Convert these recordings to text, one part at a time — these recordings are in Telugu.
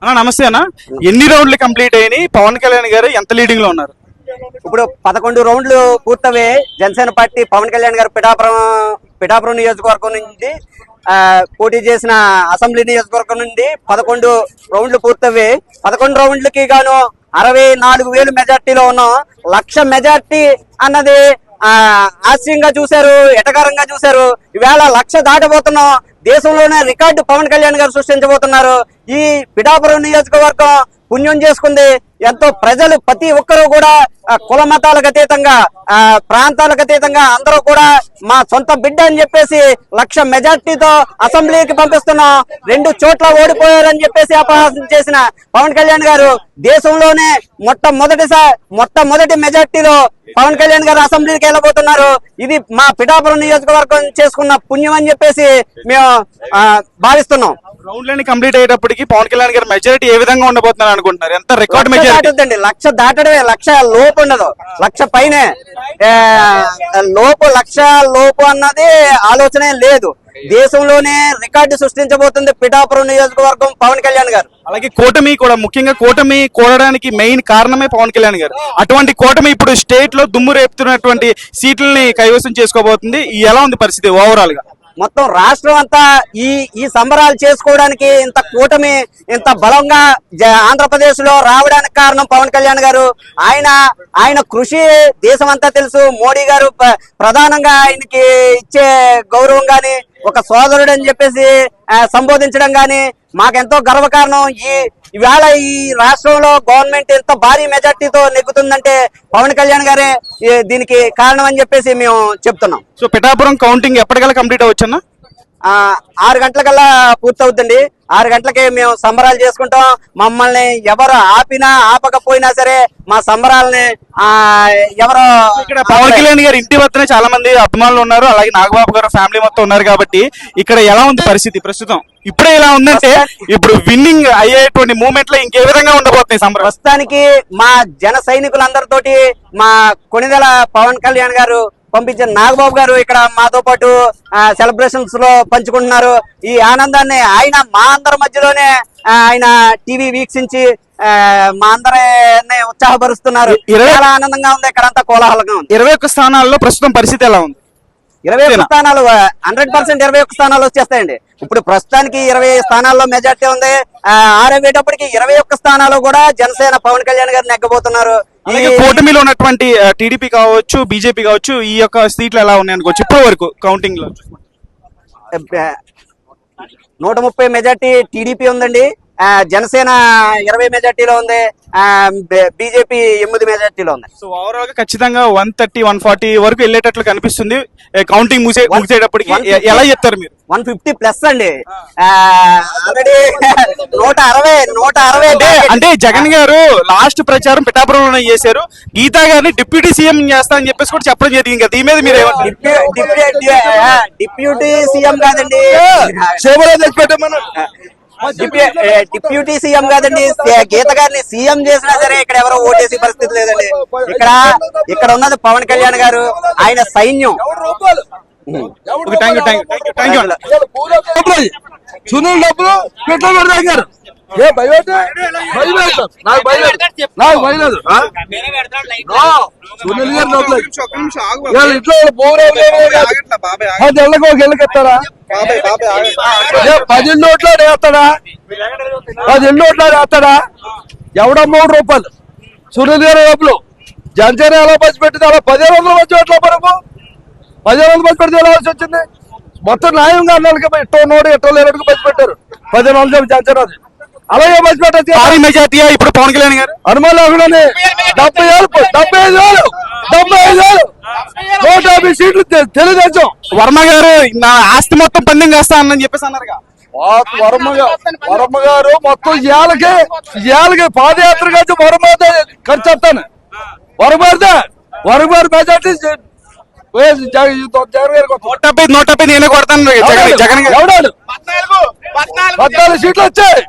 నమస్తే అన్న. ఎన్ని రౌండ్లు కంప్లీట్ అయినాయి? పవన్ కళ్యాణ్ గారు ఎంత లీడింగ్ లో ఉన్నారు? ఇప్పుడు 11 రౌండ్లు పూర్తవే. జనసేన పార్టీ పవన్ కళ్యాణ్ గారు పిఠాపురం నియోజకవర్గం నుంచి పోటీ చేసిన అసెంబ్లీ నియోజకవర్గం నుండి 11 రౌండ్లు పూర్తవే. 11 రౌండ్లకి గాను 64,000 మెజార్టీలో ఉన్నాం. 1,00,000 మెజార్టీ అన్నది హాస్యంగా చూశారు, ఎటకారంగా చూశారు. ఈవేళ 1,00,000 దాటబోతున్నాం. దేశంలోనే రికార్డు పవన్ కళ్యాణ్ గారు సృష్టించబోతున్నారు. ఈ పిఠాపురం నియోజకవర్గం పుణ్యం చేసుకుంది. ఎంతో ప్రజలు ప్రతి ఒక్కరూ కూడా కుల మతాలకు అతీతంగా, ప్రాంతాలకు అతీతంగా అందరూ కూడా మా సొంత బిడ్డ అని చెప్పేసి 1,00,000 మెజార్టీతో అసెంబ్లీకి పంపిస్తున్నాం. 2 చోట్ల ఓడిపోయారని చెప్పేసి అపహాసం చేసిన పవన్ కళ్యాణ్ గారు దేశంలోనే మొట్టమొదటి మెజార్టీలో పవన్ కళ్యాణ్ గారు అసెంబ్లీకి వెళ్ళబోతున్నారు. ఇది మా పిఠాపురం నియోజకవర్గం చేసుకున్న పుణ్యం అని చెప్పేసి మేము భావిస్తున్నాం. రౌండ్లన్నీ కంప్లీట్ అయ్యేటప్పటికి పవన్ కళ్యాణ్ గారు మెజారిటీ ఏ విధంగా ఉండబోతున్నారు అనుకుంటున్నారు? ఎంత రికార్డ్ మెజారిటీ? 1,00,000 దాటడమే. 1,00,000 లోపు ఉండదు, 1,00,000 పైనే. 1,00,000 లోపు అన్నది ఆలోచనే లేదు. దేశంలోనే రికార్డు సృష్టించబోతుంది పిఠాపురం నియోజకవర్గం పవన్ కళ్యాణ్ గారు. అలాగే కూటమి కూడా, ముఖ్యంగా కూటమి కూడడానికి మెయిన్ కారణమే పవన్ కళ్యాణ్ గారు. అటువంటి కూటమి ఇప్పుడు స్టేట్ లో దుమ్ము రేపుతున్నటువంటి సీట్లని కైవసం చేసుకోబోతుంది. ఎలా ఉంది పరిస్థితి ఓవరాల్ గా? మొత్తం రాష్ట్రం అంతా ఈ సంబరాలు చేసుకోవడానికి ఇంత కూటమి ఇంత బలంగా ఆంధ్రప్రదేశ్ లో రావడానికి కారణం పవన్ కళ్యాణ్ గారు. ఆయన కృషి దేశం అంతా తెలుసు. మోడీ గారు ప్రధానంగా ఆయనకి ఇచ్చే గౌరవం గాని, ఒక సోదరుడు అని చెప్పేసి సంబోధించడం గాని మాకెంతో గర్వకారణం. ఈవేళ ఈ రాష్ట్రంలో గవర్నమెంట్ ఎంత భారీ మెజార్టీతో నెగ్గుతుందంటే పవన్ కళ్యాణ్ గారే దీనికి కారణం అని చెప్పేసి మేము చెప్తున్నాం. సో పిఠాపురం కౌంటింగ్ ఎప్పటికల్లా కంప్లీట్ అవ్వచ్చన్నా? 6 గంటలకల్లా పూర్తవుతుంది. 6 గంటలకి మేము సంబరాలు చేసుకుంటాం. మమ్మల్ని ఎవరు ఆపినా ఆపకపోయినా సరే మా సంబరాలని ఎవరు ఇక్కడ పవన్ కళ్యాణ్ గారు ఇంటి వద్దనే చాలా మంది అభిమానులు ఉన్నారు. అలాగే నాగబాబు గారు ఫ్యామిలీ మొత్తం ఉన్నారు. కాబట్టి ఇక్కడ ఎలా ఉంది పరిస్థితి ప్రస్తుతం? ఇప్పుడే ఇలా ఉందంటే ఇప్పుడు విన్నింగ్ అయ్యేటువంటి మూమెంట్ లో ఇంకే విధంగా ఉండబోతున్నాయి సంబరం? ప్రస్తుతానికి మా జన సైనికులందరితోటి మా కొణిదెల పవన్ కళ్యాణ్ గారు పంపించిన నాగబాబు గారు ఇక్కడ మాతో పాటు సెలబ్రేషన్స్ లో పంచుకుంటున్నారు. ఈ ఆనందాన్ని ఆయన మా అందరి మధ్యలోనే ఆయన టీవీ వీక్షించి మా అందరిని ఉత్సాహపరుస్తున్నారు. చాలా ఆనందంగా ఉంది. ఇక్కడంతా కోలాహలంగా ఉంది. 21 స్థానాల్లో ప్రస్తుతం పరిస్థితి ఎలా ఉంది? 21 స్థానాలు 100% 21 స్థానాలు వచ్చేస్తాయండి. ఇప్పుడు ప్రస్తుతానికి 20 స్థానాల్లో మెజార్టీ ఉంది. ఆరవేటప్పటికి 21 స్థానాలు కూడా జనసేన పవన్ కళ్యాణ్ గారు నెగ్గబోతున్నారు. కూటమిలో ఉన్నటువంటి టీడీపీ కావచ్చు, బీజేపీ కావచ్చు, ఈ యొక్క సీట్లు ఎలా ఉన్నాయి అనుకోవచ్చు ఇప్పటి వరకు కౌంటింగ్ లో? 130 మెజార్టీ టీడీపీ ఉందండి. జనసేన 20 మెజార్టీలో ఉంది. బీజేపీ 8 మెజార్టీలో ఉంది. సో ఓవరాల్ గా ఖచ్చితంగా 130, 140 వరకు వెళ్ళేటట్లు కనిపిస్తుంది. కౌంటింగ్ ముగిసేటప్పటికి ఎలా చెప్తారు మీరు? 150 ప్లస్ అండి. ఆల్రెడీ 160 అంటే జగన్ గారు లాస్ట్ ప్రచారం పిఠాపురంలో చేశారు. గీతా గారిని డిప్యూటీ సీఎం చేస్తా అని చెప్పేసి కూడా చెప్పడం జరిగింది కదా. దీని మీద మీరు డిప్యూటీ సీఎం కాదండి, డిప్యూటీ సీఎం కాదండి. గీత గారిని సీఎం చేసినా సరే ఇక్కడ ఎవరో ఓటేసే పరిస్థితి లేదండి. ఇక్కడ ఉన్నది పవన్ కళ్యాణ్ గారు, ఆయన సైన్యం. సునీల్ డబ్బులు పెట్రోల్ దగ్గర సునీల్ గారు డబ్బులు ఇంట్లో ఎళ్ళకెత్తారా? 10 నోట్లో వేస్తాడా? 10 నోట్లో వేస్తాడా? ఎవడ 3 రూపాయలు సునీల్ గారు డబ్బులు జనసేన ఎలా పంచి పెట్టింది? అలా 1500 పంచి పెట్టలే మనకు. 1500 పంచి పెడితే ఎలా వచ్చింది? మొత్తం న్యాయంగా అన్నోళ్ళకి ఎట్టో నోడు ఎట్టో లేనట్టుగా పంచి పెట్టారు. 1500 జనసేన అలాగే పంచి పెట్టచ్చు. భారీ మెజార్టీ ఇప్పుడు పవన్ కళ్యాణ్ గారు అనుమానం లేకుండానే 75,000 150 సీట్లు తెలుగుదేశం. వర్మ గారు నా ఆస్తి మొత్తం పందెం చేస్తా అని చెప్పేసి అన్నారు. వర్మ గారు మొత్తం ఏళ్ళకి పాదయాత్ర ఖర్చు వర్మ ఖర్చు వస్తాను. వర్మ మెజార్టీ 170 నేనే కొడతాను. జగన్ ఎవడాడు 14 సీట్లు వచ్చాయి.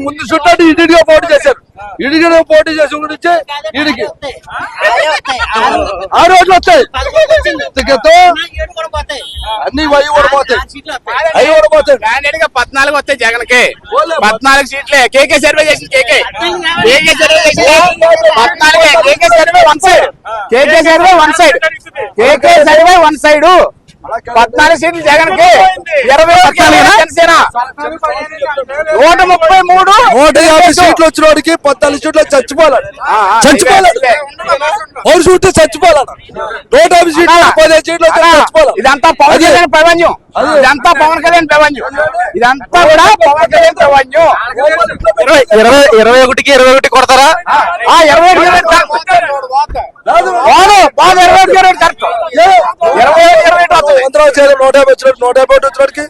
ముందు చుట్టాడు ఇంటిగా పోటీ చేశారు. ఇడికి పోటీ చేసి గురించి ఇడికి 6 ఓట్లు వస్తాయి టికెట్తో అన్ని అవి కూడా పోతాయి 14 వస్తాయి జగన్ కి 14 సీట్లే కేకే సర్వే చేసింది కేకే సర్వే చేసింది 14 KK survey one side KK survey one side 14 సీట్లు జగన్ కి 20 జనసేన 133 150 సీట్లు వచ్చిన వాడికి 14 సీట్లు చచ్చిపోవాలి ఓడి చూస్తే చచ్చిపోవాలి 150 సీట్లు 15 సీట్లు చచ్చిపోవాలి ఇదంతా పవన్ కళ్యాణ్ ప్రపంచం ఇదంతా పవన్ కళ్యాణ్ ప్రపంచం ఇదంతా కూడా పవన్ కళ్యాణ్ ప్రపంచం 21కి 21 కొడతారా? 21 150 వచ్చినట్టు 150 వచ్చినడికి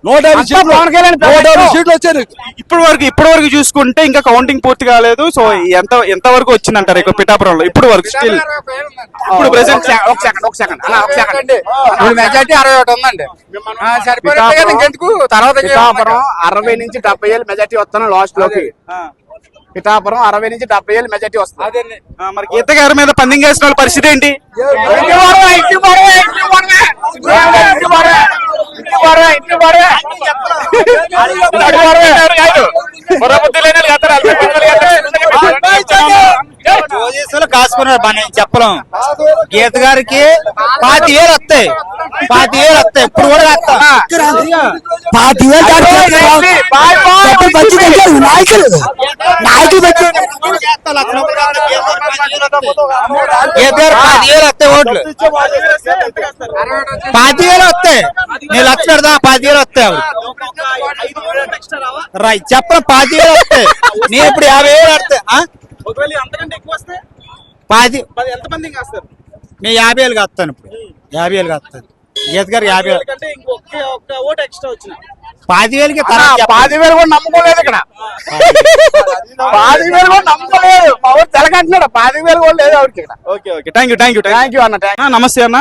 150 సీట్లు వచ్చాయి. ఇప్పటి వరకు చూసుకుంటే ఇంకా కౌంటింగ్ పూర్తి కాలేదు. సో ఎంత వరకు వచ్చిందంటారు ఇక్కడ పిఠాపురంలో ఇప్పుడు వరకు స్టిల్ ఇప్పుడు ప్రెసెంట్ ఒక సెకండ్ ఇప్పుడు మెజార్టీ 61 ఉందండి సరిపోయినట్టుగా ఇంకెందుకు తర్వాత పిఠాపురం 60 నుంచి 70 ఏళ్ళు మెజార్టీ వస్తాను లాస్ట్ లోకి పిఠాపురం 60 నుంచి 70 ఏళ్ళు మెజార్టీ వస్తుంది మరి గీత గారి మీద పందెం వేసిన వాళ్ళ పరిస్థితి ఏంటి? కాసుకున్నారు బాగా నేను చెప్పలేం గీత గారికి 25 ఏళ్ళు వస్తాయి ఇప్పుడు కూడా ఓట్లు 25 వస్తాయి నేను లక్ష పెడదా 25 వస్తాయి రైట్ చెప్పడం 25 వస్తాయి నేను ఇప్పుడు 50 వస్తాయి నేను 50 కాస్తాను ఇప్పుడు 50 కాస్తాను గీత గారు 50 10,000కి 10,000 కూడా నమ్ముకోలేదు ఇక్కడ 10,000 కూడా నమ్ముకోలేదు మా ఊరు తెలకంటున్నాడు 10,000 కూడా లేదు ఆవిడకి ఇక్కడ ఓకే థ్యాంక్ యూ అన్న. నమస్తే అన్న.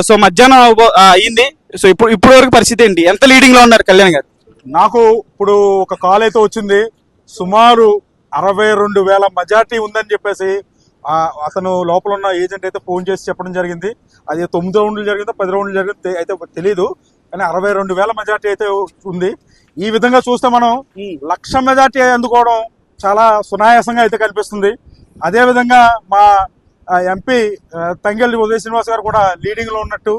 సో మధ్యాహ్నం అయింది. సో ఇప్పుడు వరకు పరిస్థితి ఏంటి? ఎంత లీడింగ్ లో ఉన్నారు కళ్యాణ్ గారు? నాకు ఇప్పుడు ఒక కాల్ అయితే వచ్చింది, సుమారు 62,000 మెజార్టీ ఉందని చెప్పేసి అతను లోపల ఉన్న ఏజెంట్ అయితే ఫోన్ చేసి చెప్పడం జరిగింది. అది 9 రౌండ్లు జరిగిందో 10 రౌండ్లు జరిగిందో అయితే తెలీదు, కానీ 62,000 మెజార్టీ అయితే ఉంది. ఈ విధంగా చూస్తే మనం 1,00,000 మెజార్టీ అందుకోవడం చాలా సునాయాసంగా అయితే కనిపిస్తుంది. అదే విధంగా మా ఎంపీ తంగెళ్ళి ఉదయ శ్రీనివాస్ గారు కూడా లీడింగ్ లో ఉన్నట్టు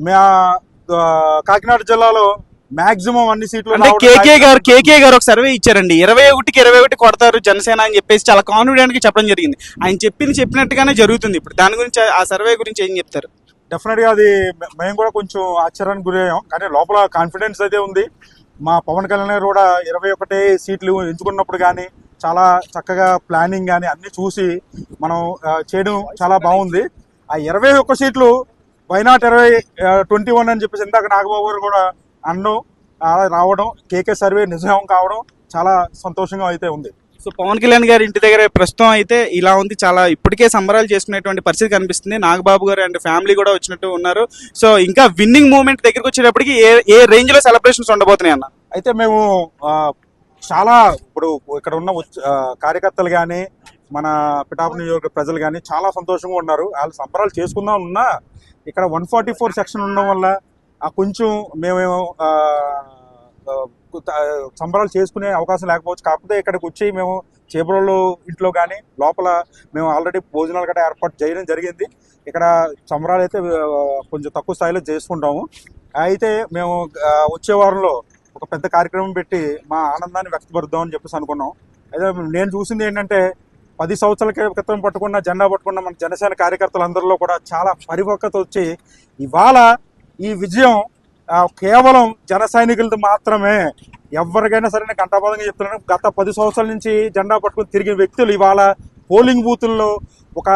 మా కాకినాడ జిల్లాలో మాక్సిమం అన్ని సీట్లు కేకే గారు ఒక సర్వే ఇచ్చారండి, 21కి 21 కొడతారు జనసేన అని చెప్పేసి చాలా కాన్ఫిడెంట్ గా చెప్పడం జరిగింది. ఆయన చెప్పినట్టుగానే జరుగుతుంది. ఇప్పుడు దాని గురించి ఆ సర్వే గురించి ఏం చెప్తారు? డెఫినెట్ గా అది మేము కూడా కొంచెం ఆశ్చర్యానికి గురయ్యాం, కానీ లోపల కాన్ఫిడెన్స్ అయితే ఉంది. మా పవన్ కళ్యాణ్ గారు కూడా 21 సీట్లు ఎంచుకున్నప్పుడు కానీ చాలా చక్కగా ప్లానింగ్ కానీ అన్ని చూసి మనం చేయడం చాలా బాగుంది. ఆ 21 సీట్లు వైనాట్ 21 అని చెప్పేసి ఇందాక నాగబాబు గారు కూడా అన్నం రావడం, కేకే సర్వే నిజం కావడం చాలా సంతోషంగా అయితే ఉంది. సో పవన్ కళ్యాణ్ గారి ఇంటి దగ్గర ప్రస్తుతం అయితే ఇలా ఉంది. చాలా ఇప్పటికే సంబరాలు చేసుకునేటువంటి పరిస్థితి కనిపిస్తుంది. నాగబాబు గారు అండ్ ఫ్యామిలీ కూడా వచ్చినట్టు ఉన్నారు. సో ఇంకా విన్నింగ్ మూమెంట్ దగ్గరికి వచ్చేటప్పటికి ఏ రేంజ్ లో సెలబ్రేషన్స్ ఉండబోతున్నాయి అన్న? అయితే మేము చాలా ఇప్పుడు ఇక్కడ ఉన్న కార్యకర్తలు కానీ మన పిఠాపురం నియోజక ప్రజలు కానీ చాలా సంతోషంగా ఉన్నారు. వాళ్ళు సంబరాలు చేసుకుందాం ఉన్నా ఇక్కడ 144 సెక్షన్ ఉండడం వల్ల కొంచెం మేము సంబరాలు చేసుకునే అవకాశం లేకపోవచ్చు. కాకపోతే ఇక్కడికి వచ్చి మేము చేపలలో ఇంట్లో కానీ లోపల మేము ఆల్రెడీ భోజనాలు గట్రా ఏర్పాటు చేయడం జరిగింది. ఇక్కడ సంబరాలు అయితే కొంచెం తక్కువ స్థాయిలో చేసుకుంటాము. అయితే మేము వచ్చే వారంలో ఒక పెద్ద కార్యక్రమం పెట్టి మా ఆనందాన్ని వ్యక్తపరుద్దామని చెప్పేసి అనుకున్నాం. అయితే నేను చూసింది ఏంటంటే 10 సంవత్సరాల క్రితం పట్టుకున్న జెండా పట్టుకున్న మన జనసేన కార్యకర్తలందరిలో కూడా చాలా పరిపక్వత వచ్చి ఇవాళ ఈ విజయం కేవలం జన సైనికులది మాత్రమే. ఎవరికైనా సరే నేను ఘంటాపదంగా చెప్తున్నాను, గత 10 సంవత్సరాల నుంచి జెండా పట్టుకుని తిరిగిన వ్యక్తులు ఇవాళ పోలింగ్ బూతుల్లో ఒక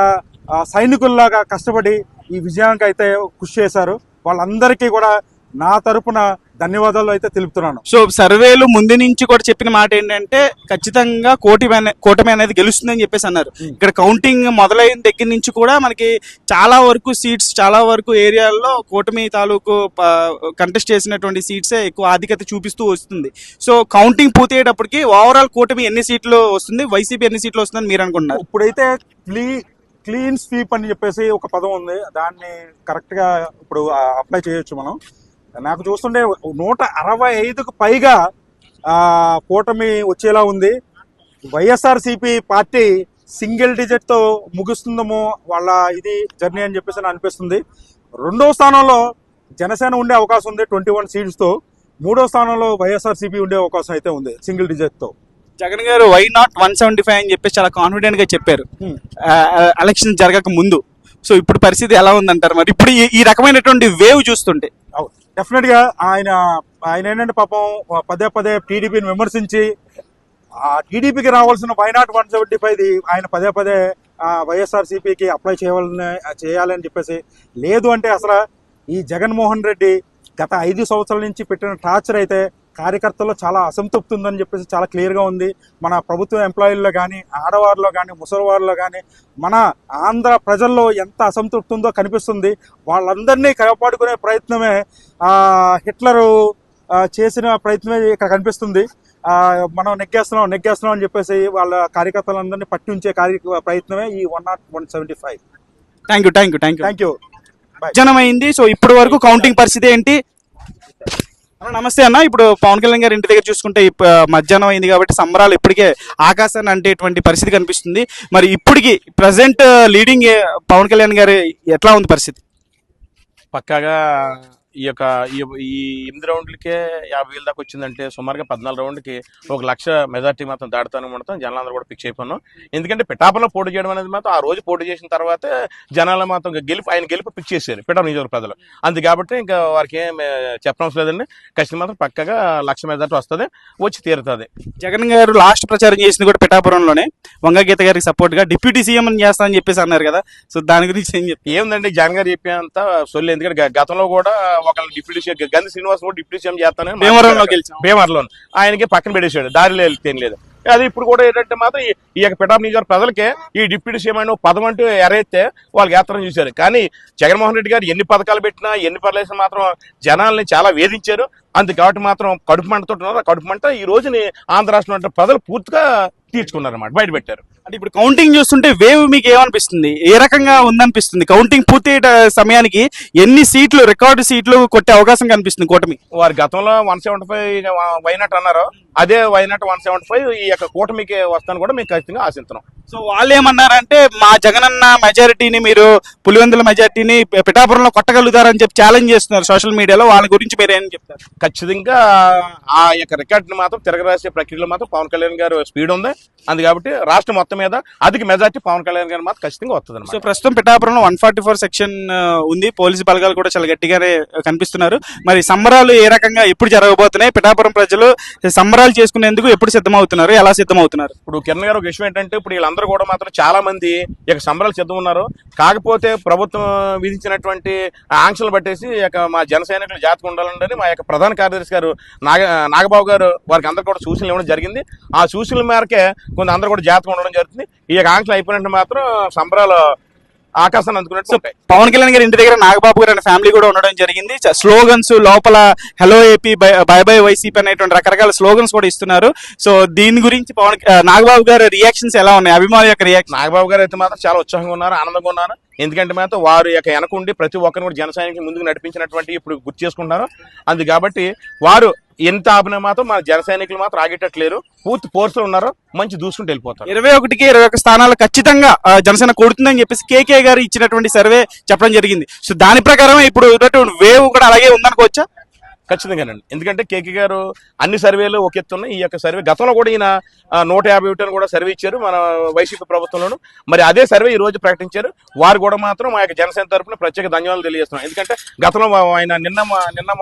సైనికుల్లాగా కష్టపడి ఈ విజయానికి అయితే కృషి చేశారు. వాళ్ళందరికీ కూడా నా తరపున ధన్యవాదాలు అయితే తెలుపుతున్నాను. సో సర్వేలు ముందు నుంచి కూడా చెప్పిన మాట ఏంటంటే ఖచ్చితంగా కూటమి అనేది గెలుస్తుందని చెప్పేసి అన్నారు. ఇక్కడ కౌంటింగ్ మొదలైన దగ్గర నుంచి కూడా మనకి చాలా వరకు సీట్స్, చాలా వరకు ఏరియాల్లో కూటమి తాలూకు కంటెస్ట్ చేసినటువంటి సీట్సే ఎక్కువ ఆధిక్యత చూపిస్తూ వస్తుంది. సో కౌంటింగ్ పూర్తి అయ్యేటప్పటికి ఓవరాల్ కూటమి ఎన్ని సీట్లు వస్తుంది, వైసీపీ ఎన్ని సీట్లు వస్తుందని మీరు అనుకుంటున్నారు? ఇప్పుడైతే క్లీన్ స్వీప్ అని చెప్పేసి ఒక పదం ఉంది, దాన్ని కరెక్ట్ గా ఇప్పుడు అప్లై చేయొచ్చు మనం. నాకు చూస్తుంటే 165కు పైగా కూటమి వచ్చేలా ఉంది. వైఎస్ఆర్సీపీ పార్టీ సింగిల్ డిజిట్ తో ముగుస్తుందేమో వాళ్ళ ఇది జర్నీ అని చెప్పేసి నాకు అనిపిస్తుంది. 2వ స్థానంలో జనసేన ఉండే అవకాశం ఉంది 21 సీట్స్ తో. 3వ స్థానంలో వైఎస్ఆర్సీపీ ఉండే అవకాశం అయితే ఉంది సింగిల్ డిజిట్ తో. జగన్ గారు వై నాట్ 175 అని చెప్పేసి చాలా కాన్ఫిడెంట్ గా చెప్పారు ఎలక్షన్ జరగక ముందు. సో ఇప్పుడు పరిస్థితి ఎలా ఉందంటారు మరి ఇప్పుడు ఈ రకమైనటువంటి వేవ్ చూస్తుంటే? డెఫినెట్ గా ఆయన ఏంటంటే పాపం పదే టీడీపీని విమర్శించి ఆ టీడీపీకి రావాల్సిన వై నాట్ 175 ఆయన పదే వైఎస్ఆర్సీపీకి అప్లై చేయాలని చెప్పేసి, లేదు అంటే అసలు ఈ జగన్మోహన్ రెడ్డి గత 5 సంవత్సరాల నుంచి పెట్టిన టార్చర్ అయితే కార్యకర్తల్లో చాలా అసంతృప్తి ఉందని చెప్పేసి చాలా క్లియర్గా ఉంది. మన ప్రభుత్వ ఎంప్లాయీల్లో కానీ, ఆడవారిలో కానీ, ముసలివారిలో కానీ, మన ఆంధ్ర ప్రజల్లో ఎంత అసంతృప్తి ఉందో కనిపిస్తుంది. వాళ్ళందరినీ కాపాడుకునే ప్రయత్నమే హిట్లరు చేసిన ప్రయత్నమే ఇక్కడ కనిపిస్తుంది. మనం నెగ్గేస్తున్నాం అని చెప్పేసి వాళ్ళ కార్యకర్తలందరినీ పట్టి ఉంచే ప్రయత్నమే ఈ 175. Thank you. జనమైంది. సో ఇప్పటి వరకు కౌంటింగ్ పరిస్థితి ఏంటి? నమస్తే అన్న. ఇప్పుడు పవన్ కళ్యాణ్ గారి ఇంటి దగ్గర చూసుకుంటే మధ్యాహ్నం అయింది కాబట్టి సంబరాలు ఇప్పటికే ఆకాశాన్ని అంటేటువంటి పరిస్థితి కనిపిస్తుంది. మరి ఇప్పటికి ప్రజెంట్ లీడింగ్ పవన్ కళ్యాణ్ గారి ఎట్లా ఉంది పరిస్థితి? పక్కాగా ఈ 8 రౌండ్లకే 50,000 దాకా వచ్చిందంటే సుమారుగా 14 రౌండ్కి 1,00,000 మెజార్టీ మాత్రం దాటుతాను మాత్రం జనాలందరూ కూడా ఫిక్స్ అయిపోయినాం. ఎందుకంటే పిఠాపురంలో పోటీ చేయడం అనేది మాత్రం ఆ రోజు పోటీ చేసిన తర్వాత జనాలు మాత్రం ఆయన గెలుపు ఫిక్స్ చేశారు పిఠాపురం నియోజకవర్గ ప్రజలు. అందు కాబట్టి ఇంకా వారికి ఏం చెప్పనవసరం లేదండి. ఖచ్చితంగా మాత్రం పక్కగా 1,00,000 మెజార్టీ వస్తుంది, వచ్చి తీరుతుంది. జగన్ గారు లాస్ట్ ప్రచారం చేసింది కూడా పిఠాపురంలోనే వంగగీత గారికి సపోర్ట్ గా డిప్యూటీ సీఎం అని చేస్తా అని చెప్పేసి అన్నారు కదా. సో దాని గురించి ఏం చెప్తారు? ఏముందండి, జగన్ గారు చెప్పేంత సొల్లు. ఎందుకంటే గతంలో కూడా ఒకళ్ళు డిప్యూటీ సీఎం గంధి శ్రీనివాస్ కూడా డిప్యూటీ సీఎం చేస్తానని భీమవరంలో ఆయనకి పక్కన పెట్టేశాడు, దారిలో వెళ్తేం లేదు. అది ఇప్పుడు కూడా ఏంటంటే మాత్రం ఈ యొక్క పిఠాపురం నియోజకవర్గ ప్రజలకే ఈ డిప్యూటీ సీఎం అయిన పదం అంటూ ఎరైతే వాళ్ళకి యాత్ర చూశారు. కానీ జగన్మోహన్ రెడ్డి గారు ఎన్ని పథకాలు పెట్టినా ఎన్ని పర్లేసిన మాత్రం జనాల్ని చాలా వేధించారు. అందుకు కాబట్టి మాత్రం కడుపు మంటతో ఉన్నారు. ఆ కడుపు మంట ఈ రోజుని ఆంధ్ర రాష్ట్రంలో ప్రజలు పూర్తిగా తీర్చుకున్నారన్నమాట, బయట పెట్టారు. అంటే ఇప్పుడు కౌంటింగ్ చూస్తుంటే వేవ్ మీకు ఏమనిపిస్తుంది? ఏ రకంగా ఉందనిపిస్తుంది? కౌంటింగ్ పూర్తి సమయానికి ఎన్ని సీట్లు, రికార్డు సీట్లు కొట్టే అవకాశం కనిపిస్తుంది కూటమి? వారి గతంలో 175 వైనాట్ అన్నారు, అదే వైనాట్ 175 ఈ యొక్క కూటమికి వస్తాను కూడా మేము ఖచ్చితంగా ఆశిస్తున్నాం. సో వాళ్ళు ఏమన్నారంటే మా జగనన్న మెజారిటీని మీరు పులివెందుల మెజారిటీని పిఠాపురంలో కొట్టగలుగుతారని చెప్పి ఛాలెంజ్ చేస్తున్నారు సోషల్ మీడియాలో. వాళ్ళ గురించి మీరు ఏం చెప్తారు? ఖచ్చితంగా ఆ యొక్క రికార్డుని మాత్రం తిరగరాసే ప్రక్రియలో మాత్రం పవన్ కళ్యాణ్ గారు స్పీడ్ ఉంది. అందు కాబట్టి రాష్ట్రం మొత్తం మీద అధిక మెజార్టీ పవన్ కళ్యాణ్ గారు మాత్రం ఖచ్చితంగా వస్తుంది. సో ప్రస్తుతం పిఠాపురంలో 144 సెక్షన్ ఉంది, పోలీసు బలగాలు కూడా చాలా గట్టిగానే కనిపిస్తున్నారు. మరి సంబరాలు ఏ రకంగా ఎప్పుడు జరగబోతున్నాయి? పిఠాపురం ప్రజలు సంబరాలు చేసుకునేందుకు ఎప్పుడు సిద్ధమవుతున్నారు, ఎలా సిద్ధమవుతున్నారు? ఇప్పుడు కిరణ్ గారు ఒక విషయం ఏంటంటే ఇప్పుడు వీళ్ళందరూ కూడా మాత్రం చాలా మంది ఇక సంబరాలు సిద్ధం ఉన్నారు. కాకపోతే ప్రభుత్వం విధించినటువంటి ఆంక్షలు పట్టేసి ఇక మా జన సైనికులు జాగ్రత్తగా ఉండాలని మా యొక్క ప్రధాన కార్యదర్శి గారు నాగబాబు గారు వారికి అందరూ కూడా సూచనలు ఇవ్వడం జరిగింది. ఆ సూచనల మేరకే కొంత అందరూ కూడా జాగ్రత్తగా ఉండడం జరుగుతుంది. ఈ యొక్క ఆంక్షలు అయిపోయినట్టు మాత్రం సంబరాలు ఆకాశాన్ని అందుకున్నట్టు. పవన్ కళ్యాణ్ గారి ఇంటి దగ్గర నాగబాబు గారు అనే ఫ్యామిలీ కూడా ఉండడం జరిగింది. స్లోగన్స్ లోపల hello AP, by by YCP అనేటువంటి రకరకాల స్లోగన్స్ కూడా ఇస్తున్నారు. సో దీని గురించి నాగబాబు గారి రియాక్షన్స్ ఎలా ఉన్నాయి? అభిమానుల యొక్క రియాక్షన్? నాగబాబు గారు అయితే మాత్రం చాలా ఉత్సాహంగా ఉన్నారు, ఆనందంగా ఉన్నారు. ఎందుకంటే మాత్రం వారు యొక్క వెనకుండి ప్రతి ఒక్కరిని కూడా జన సైనికులు ముందుకు నడిపించినటువంటి ఇప్పుడు గుర్తు చేసుకుంటున్నారు. అందు కాబట్టి వారు ఎంత ఆపినా మాత్రం మన జన సైనికులు మాత్రం ఆగేటట్లేరు, పూర్తి ఫోర్స్ లో ఉన్నారు, మంచి దూసుకుంటూ వెళ్ళిపోతారు. 21కి 21 స్థానాలు ఖచ్చితంగా జనసేన కొడుతుందని చెప్పేసి కేకే గారు ఇచ్చినటువంటి సర్వే చెప్పడం జరిగింది. సో దాని ప్రకారం ఇప్పుడు వేవ్ కూడా అలాగే ఉందనుకోవచ్చా? ఖచ్చితంగానండి. ఎందుకంటే కేకే గారు అన్ని సర్వేలు ఒక ఎత్తున్నాయి. ఈ యొక్క సర్వే గతంలో కూడా ఈయన 151 కూడా సర్వే ఇచ్చారు మన వైసీపీ ప్రభుత్వంలోను. మరి అదే సర్వే ఈ రోజు ప్రకటించారు. వారు కూడా మాత్రం మా యొక్క జనసేన తరఫున ప్రత్యేక ధన్యవాదాలు తెలియజేస్తున్నాం. ఎందుకంటే గతంలో ఆయన నిన్న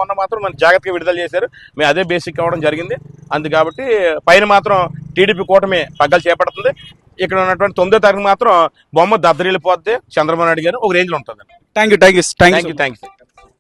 మొన్న మాత్రం మన జాగ్రత్తగా విడుదల చేశారు, మేము అదే బేసిక్ అవ్వడం జరిగింది. అందు కాబట్టి పైన మాత్రం టీడీపీ కూటమి పగ్గాలు చేపడుతుంది. ఇక్కడ ఉన్నటువంటి 9వ తారీఖు మాత్రం బొమ్మ దద్దరిల్లిపోద్ది, చంద్రబాబు నాయుడు గారు ఒక రేంజ్ లో ఉంటుంది. Thank you.